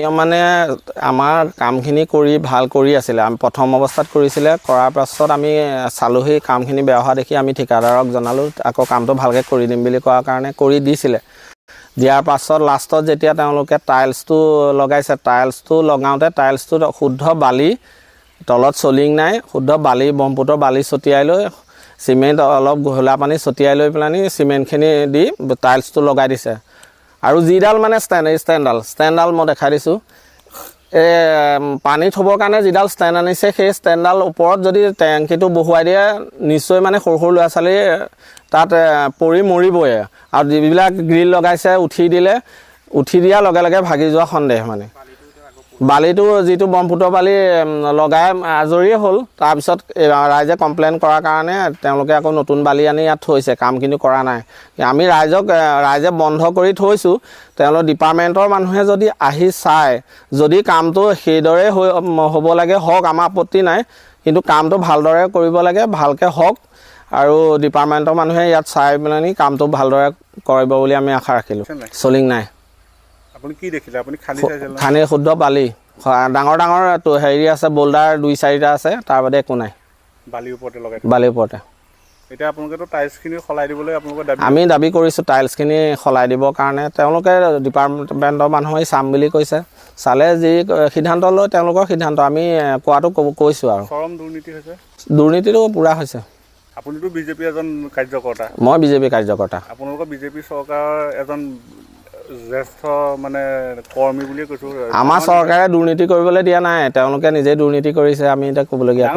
মানে আমাৰ কামখিনি কৰি ভাল কৰি আছিলে আমি প্ৰথম অৱস্থাত কৰিছিলে কৰাৰ পাছত আমি চালোহি কামখিনি বেয়া হোৱা দেখি আমি ঠিকাদাৰক জনালোঁ আকৌ কামটো ভালকৈ কৰি দিম বুলি কোৱাৰ কাৰণে কৰি দিছিলে দিয়াৰ পাছত লাষ্টত যেতিয়া তেওঁলোকে টাইলছটো লগাইছে টাইলছটো লগাওঁতে টাইলছটো শুদ্ধ বালি তলত চলিং নাই শুদ্ধ বালি ব্ৰহ্মপুত্ৰ বালি ছটিয়াই লৈ চিমেণ্ট অলপ ঘোলা পানী ছটিয়াই লৈ পেলানি চিমেণ্টখিনি দি টাইলছটো লগাই দিছে আৰু যিডাল মানে ষ্টেণ্ডডাল মই দেখাই দিছোঁ পানী থ'বৰ কাৰণে যিডাল ষ্টেণ্ড আনিছে সেই ষ্টেণ্ডডাল ওপৰত যদি টেংকিটো বহুৱাই দিয়ে নিশ্চয় মানে সৰু সৰু ল'ৰা ছোৱালী তাত পৰি মৰিবই আৰু যিবিলাক গ্ৰিল লগাইছে উঠি দিয়াৰ লগে লগে ভাগি যোৱা সন্দেহ মানে বালিটো যিটো ব্ৰহ্মপুত্ৰ বালি লগাই আজৰিয়ে হ'ল তাৰপিছত ৰাইজে কমপ্লেইন কৰাৰ কাৰণে তেওঁলোকে আকৌ নতুন বালি আনি ইয়াত থৈছে কামখিনি কৰা নাই আমি ৰাইজে বন্ধ কৰি থৈছোঁ তেওঁলোকৰ ডিপাৰ্টমেণ্টৰ মানুহে যদি আহি চায় যদি কামটো সেইদৰে হ'ব লাগে হওক আমাৰ আপত্তি নাই কিন্তু কামটো ভালদৰে কৰিব লাগে ভালকৈ হওক আৰু ডিপাৰ্টমেণ্টৰ মানুহে ইয়াত চাই পেলানি কামটো ভালদৰে কৰিব বুলি আমি আশা ৰাখিলোঁ চলিং নাই আপুনি কি দেখিলে আপুনি খানি শুদ্ধ বালি ডাঙৰ হেৰি আছে বোল্ডাৰ 2-4টা আছে তাৰ বাদে একো নাই বালিৰ ওপৰতে এতিয়া আপোনালোকেতো টাইলছখিনি সলাই দিবলৈ আপোনালোকৰ আমি দাবী কৰিছোঁ টাইলছখিনি সলাই দিবৰ কাৰণে তেওঁলোকে ডিপাৰ্টমেণ্টৰ মানুহে চাম বুলি কৈছে চালে যি সিদ্ধান্ত লয় তেওঁলোকৰ সিদ্ধান্ত আমি কোৱাটো কৈছোঁ আৰু চৰম দুৰ্নীতি হৈছে দুৰ্নীতিটো পূৰা হৈছে আপুনিতো বিজেপি এজন কাৰ্যকৰ্তা মই বিজেপি কাৰ্যকৰ্তা আপোনালোকৰ বিজেপি চৰকাৰৰ এজন জ্যেষ্ঠ মানে কৰ্মী বুলিয়ে কৈছোঁ আমাৰ চৰকাৰে দুৰ্নীতি কৰিবলৈ দিয়া নাই তেওঁলোকে নিজেই দুৰ্নীতি কৰিছে আমি এতিয়া ক'বলগীয়া